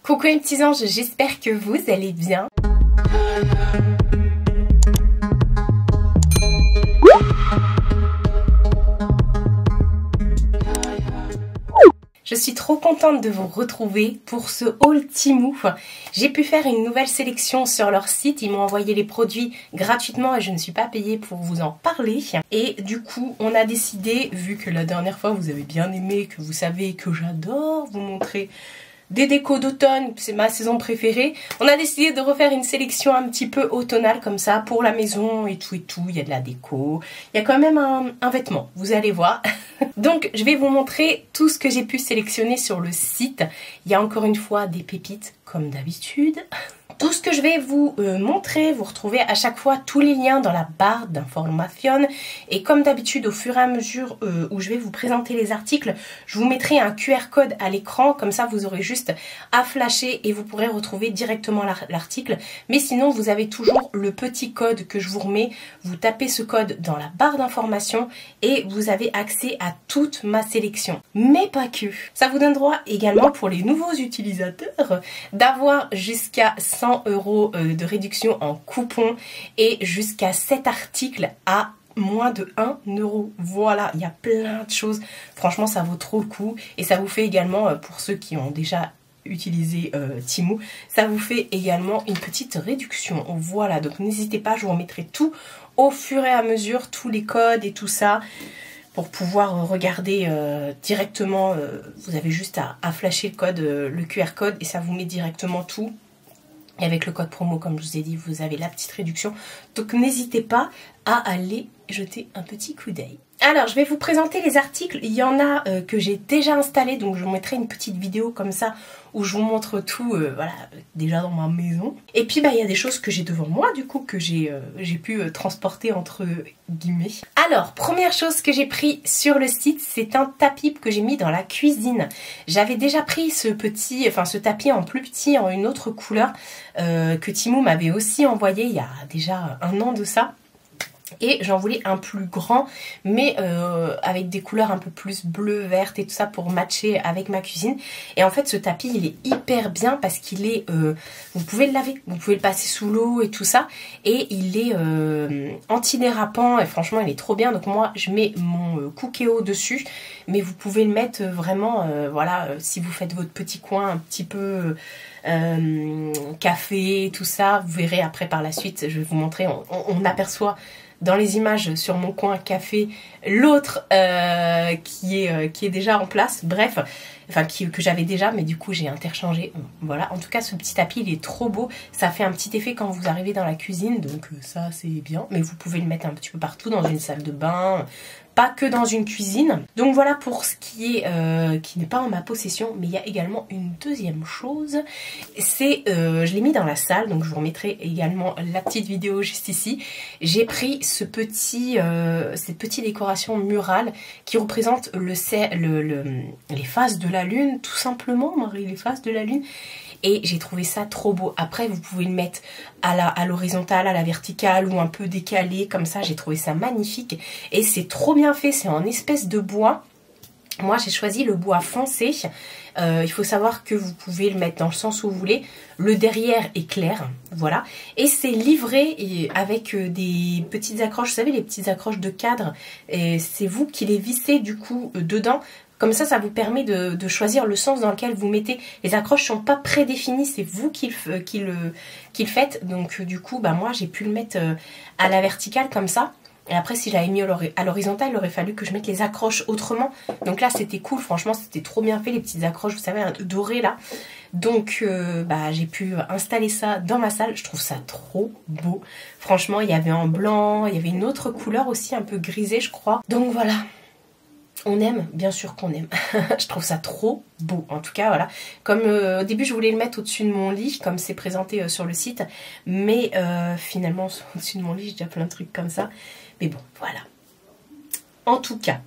Coucou mes petits anges, j'espère que vous allez bien. Je suis trop contente de vous retrouver pour ce haul Temu. J'ai pu faire une nouvelle sélection sur leur site. Ils m'ont envoyé les produits gratuitement et je ne suis pas payée pour vous en parler. Et du coup, on a décidé, vu que la dernière fois vous avez bien aimé, que vous savez que j'adore vous montrer des décos d'automne, c'est ma saison préférée. On a décidé de refaire une sélection un petit peu automnale comme ça pour la maison et tout. Il y a de la déco, il y a quand même un vêtement, vous allez voir. Donc je vais vous montrer tout ce que j'ai pu sélectionner sur le site. Il y a encore une fois des pépites comme d'habitude. Tout ce que je vais vous montrer, vous retrouvez à chaque fois tous les liens dans la barre d'information. Et comme d'habitude, au fur et à mesure où je vais vous présenter les articles, je vous mettrai un QR code à l'écran. Comme ça, vous aurez juste à flasher et vous pourrez retrouver directement l'article. Mais sinon, vous avez toujours le petit code que je vous remets. Vous tapez ce code dans la barre d'information et vous avez accès à toute ma sélection. Mais pas que. Ça vous donne droit également pour les nouveaux utilisateurs d'avoir jusqu'à 100 € de réduction en coupon et jusqu'à 7 articles à moins de 1 €. Voilà, il y a plein de choses. Franchement, ça vaut trop le coup. Et ça vous fait également, pour ceux qui ont déjà utilisé Temu, ça vous fait également une petite réduction. Voilà, donc n'hésitez pas, je vous remettrai tout au fur et à mesure, tous les codes et tout ça. Pour pouvoir regarder directement, vous avez juste à flasher le code, le QR code et ça vous met directement tout. Et avec le code promo, comme je vous ai dit, vous avez la petite réduction. Donc n'hésitez pas à aller jeter un petit coup d'œil. Alors, je vais vous présenter les articles. Il y en a que j'ai déjà installés, donc je vous mettrai une petite vidéo comme ça où je vous montre tout, voilà, déjà dans ma maison. Et puis, bah, il y a des choses que j'ai devant moi, du coup, que j'ai pu transporter entre guillemets. Alors, première chose que j'ai pris sur le site, c'est un tapis que j'ai mis dans la cuisine. J'avais déjà pris ce tapis en plus petit, en une autre couleur, que Temu m'avait aussi envoyé il y a déjà un an de ça. Et j'en voulais un plus grand, mais avec des couleurs un peu plus bleu, verte et tout ça pour matcher avec ma cuisine. Et en fait, ce tapis, il est hyper bien parce qu'il est... vous pouvez le laver, vous pouvez le passer sous l'eau et tout ça. Et il est antidérapant et franchement, il est trop bien. Donc moi, je mets mon Cookéo dessus, mais vous pouvez le mettre vraiment, voilà, si vous faites votre petit coin un petit peu... café, tout ça, vous verrez après par la suite, je vais vous montrer, on aperçoit dans les images sur mon coin café l'autre qui est déjà en place, bref, enfin que j'avais déjà, mais du coup j'ai interchangé. Voilà, en tout cas ce petit tapis il est trop beau, ça fait un petit effet quand vous arrivez dans la cuisine, donc ça c'est bien, mais vous pouvez le mettre un petit peu partout, dans une salle de bain, pas que dans une cuisine. Donc voilà pour ce qui n'est pas en ma possession, mais il y a également une deuxième chose, c'est je l'ai mis dans la salle, donc je vous remettrai également la petite vidéo juste ici. J'ai pris cette petite décoration murale qui représente les phases de la lune, tout simplement, Marie, les phases de la lune. Et j'ai trouvé ça trop beau. Après, vous pouvez le mettre à l'horizontale, à la verticale ou un peu décalé, comme ça. J'ai trouvé ça magnifique. Et c'est trop bien fait. C'est en espèce de bois. Moi, j'ai choisi le bois foncé. Il faut savoir que vous pouvez le mettre dans le sens où vous voulez. Le derrière est clair, voilà. Et c'est livré avec des petites accroches. Vous savez, les petites accroches de cadre. C'est vous qui les vissez du coup dedans. Comme ça, ça vous permet de choisir le sens dans lequel vous mettez. Les accroches ne sont pas prédéfinies, c'est vous qui le faites. Donc du coup, bah, moi j'ai pu le mettre à la verticale comme ça. Et après, si j'avais mis à l'horizontale, il aurait fallu que je mette les accroches autrement. Donc là, c'était cool, franchement, c'était trop bien fait, les petites accroches, vous savez, dorées là. Donc, bah, j'ai pu installer ça dans ma salle. Je trouve ça trop beau. Franchement, il y avait en blanc, il y avait une autre couleur aussi, un peu grisée, je crois. Donc voilà. On aime, bien sûr qu'on aime. Je trouve ça trop beau. En tout cas, voilà. Comme au début, je voulais le mettre au-dessus de mon lit, comme c'est présenté sur le site. Mais finalement, au-dessus de mon lit, j'ai déjà plein de trucs comme ça. Mais bon, voilà. En tout cas,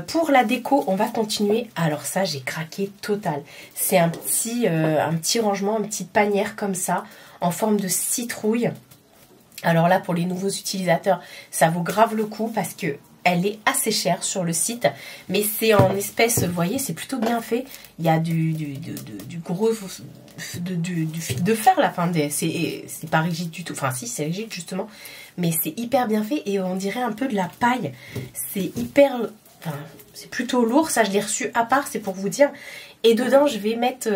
pour la déco, on va continuer. Alors ça, j'ai craqué total. C'est un petit rangement, une petite panière comme ça, en forme de citrouille. Alors là, pour les nouveaux utilisateurs, ça vaut grave le coup parce que elle est assez chère sur le site, mais c'est en espèces, vous voyez, c'est plutôt bien fait. Il y a du gros fil de fer là, enfin, c'est pas rigide du tout, enfin si c'est rigide justement, mais c'est hyper bien fait et on dirait un peu de la paille. C'est hyper, enfin, c'est plutôt lourd, ça je l'ai reçu à part, c'est pour vous dire. Et dedans, je vais mettre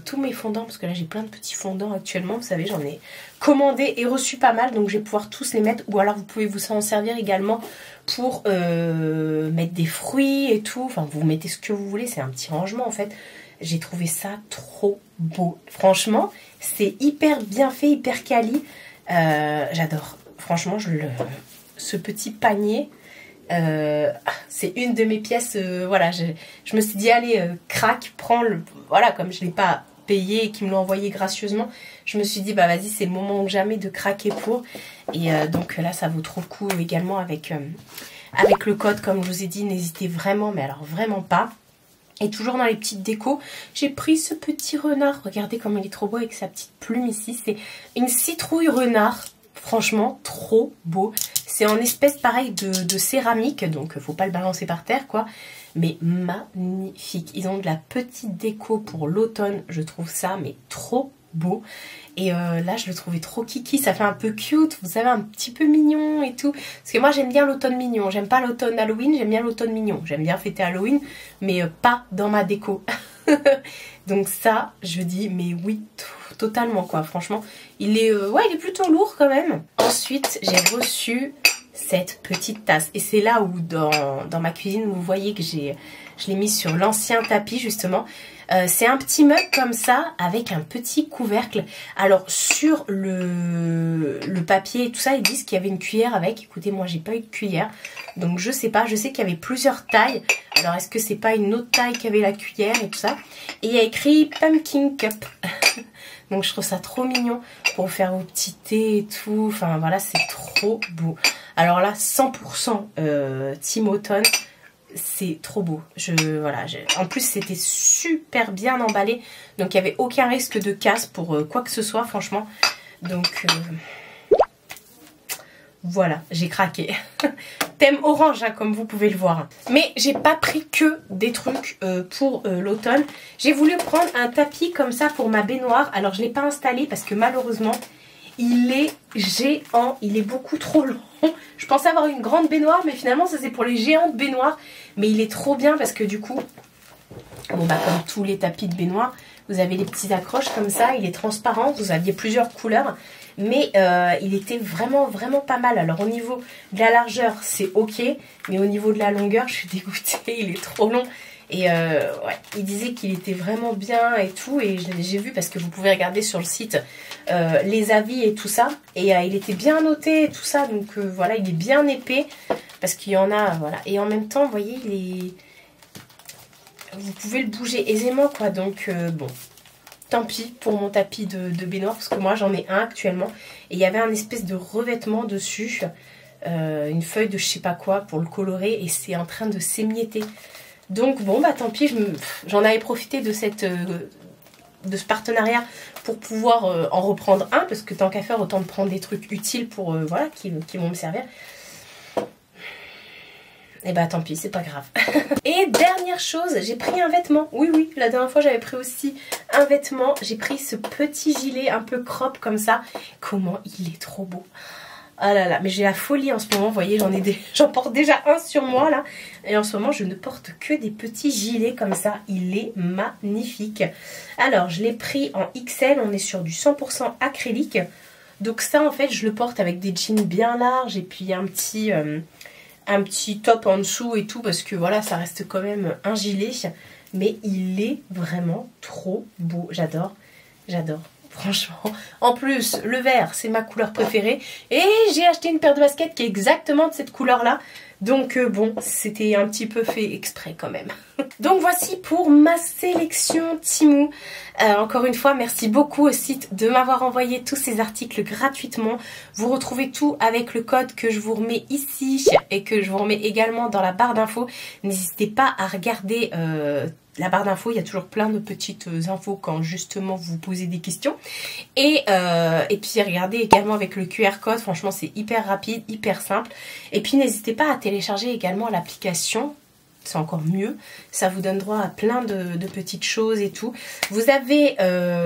tous mes fondants, parce que là, j'ai plein de petits fondants actuellement. Vous savez, j'en ai commandé et reçu pas mal, donc je vais pouvoir tous les mettre. Ou alors, vous pouvez vous en servir également pour mettre des fruits et tout. Enfin, vous mettez ce que vous voulez, c'est un petit rangement, en fait. J'ai trouvé ça trop beau. Franchement, c'est hyper bien fait, hyper quali. J'adore. Franchement, ce petit panier... c'est une de mes pièces, voilà, je me suis dit allez, craque, prends le, voilà, comme je l'ai pas payé et qu'ils me l'ont envoyé gracieusement, je me suis dit bah vas-y, c'est le moment ou jamais de craquer pour, et donc là ça vaut trop le coup également avec le code, comme je vous ai dit, n'hésitez vraiment, mais alors vraiment pas. Et toujours dans les petites décos, j'ai pris ce petit renard, regardez comme il est trop beau avec sa petite plume ici, c'est une citrouille renard. Franchement, trop beau. C'est en espèce pareil de céramique, donc faut pas le balancer par terre quoi. Mais magnifique. Ils ont de la petite déco pour l'automne, je trouve ça mais trop beau. Et là, je le trouvais trop kiki, ça fait un peu cute, vous savez, un petit peu mignon et tout. Parce que moi, j'aime bien l'automne mignon. J'aime pas l'automne Halloween, j'aime bien l'automne mignon. J'aime bien fêter Halloween, mais pas dans ma déco. Donc ça, je dis, mais oui, totalement quoi. Franchement, il est, ouais, il est plutôt lourd quand même. Ensuite, j'ai reçu cette petite tasse. Et c'est là où, dans ma cuisine, vous voyez que je l'ai mis sur l'ancien tapis justement. C'est un petit mug comme ça avec un petit couvercle. Alors sur le papier et tout ça, ils disent qu'il y avait une cuillère avec. Écoutez, moi j'ai pas eu de cuillère, donc je sais pas. Je sais qu'il y avait plusieurs tailles. Alors est-ce que c'est pas une autre taille qui avait la cuillère et tout ça? Et il y a écrit Pumpkin Cup. Donc je trouve ça trop mignon pour faire vos petits thés et tout. Enfin voilà, c'est trop beau. Alors là, 100% Team Automne. C'est trop beau. Voilà, en plus, c'était super bien emballé. Donc, il n'y avait aucun risque de casse pour quoi que ce soit, franchement. Donc, voilà, j'ai craqué. Thème orange, hein, comme vous pouvez le voir. Mais j'ai pas pris que des trucs pour l'automne. J'ai voulu prendre un tapis comme ça pour ma baignoire. Alors, je ne l'ai pas installé parce que malheureusement... il est géant, il est beaucoup trop long. Je pensais avoir une grande baignoire, mais finalement ça c'est pour les géantes baignoires. Mais il est trop bien parce que du coup, bon bah comme tous les tapis de baignoire, vous avez les petits accroches comme ça, il est transparent, vous aviez plusieurs couleurs. Mais il était vraiment pas mal. Alors au niveau de la largeur c'est ok, mais au niveau de la longueur je suis dégoûtée, il est trop long. Et ouais, il disait qu'il était vraiment bien et tout, et j'ai vu parce que vous pouvez regarder sur le site les avis et tout ça, et il était bien noté et tout ça, donc voilà, il est bien épais parce qu'il y en a, voilà, et en même temps, vous voyez, vous pouvez le bouger aisément quoi, donc bon, tant pis pour mon tapis de baignoire parce que moi j'en ai un actuellement, et il y avait un espèce de revêtement dessus, une feuille de je sais pas quoi pour le colorer, et c'est en train de s'émietter. Donc bon bah tant pis, j'en avais profité de ce partenariat pour pouvoir en reprendre un, parce que tant qu'à faire autant de prendre des trucs utiles pour voilà, qui vont me servir. Et bah tant pis, c'est pas grave. Et dernière chose, j'ai pris un vêtement. Oui, la dernière fois j'avais pris aussi un vêtement. J'ai pris ce petit gilet un peu crop comme ça. Comment il est trop beau. Ah là là, mais j'ai la folie en ce moment, vous voyez, j'en porte déjà un sur moi là. Et en ce moment, je ne porte que des petits gilets comme ça. Il est magnifique. Alors, je l'ai pris en XL, on est sur du 100% acrylique. Donc ça, en fait, je le porte avec des jeans bien larges et puis un petit top en dessous et tout, parce que voilà, ça reste quand même un gilet. Mais il est vraiment trop beau, j'adore. Franchement, en plus, le vert, c'est ma couleur préférée. Et j'ai acheté une paire de baskets qui est exactement de cette couleur-là. Donc bon, c'était un petit peu fait exprès quand même. Donc voici pour ma sélection Temu. Encore une fois, merci beaucoup au site de m'avoir envoyé tous ces articles gratuitement. Vous retrouvez tout avec le code que je vous remets ici et que je vous remets également dans la barre d'infos. N'hésitez pas à regarder la barre d'infos, il y a toujours plein de petites infos quand justement vous posez des questions. Et puis regardez également avec le QR code, franchement c'est hyper rapide, hyper simple. Et puis n'hésitez pas à télécharger également l'application. C'est encore mieux, ça vous donne droit à plein de petites choses et tout. Vous avez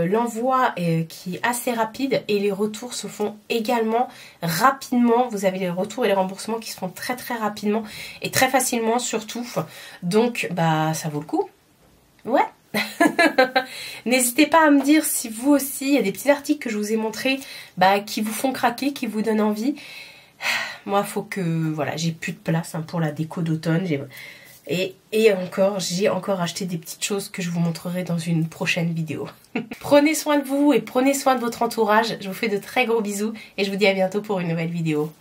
l'envoi qui est assez rapide et les retours se font également rapidement. Vous avez les retours et les remboursements qui se font très très rapidement et très facilement surtout. Donc bah ça vaut le coup. Ouais. N'hésitez pas à me dire si vous aussi, il y a des petits articles que je vous ai montrés qui vous font craquer, qui vous donnent envie. Moi, faut que, voilà, j'ai plus de place pour la déco d'automne. Et encore, j'ai encore acheté des petites choses que je vous montrerai dans une prochaine vidéo. Prenez soin de vous et prenez soin de votre entourage. Je vous fais de très gros bisous et je vous dis à bientôt pour une nouvelle vidéo.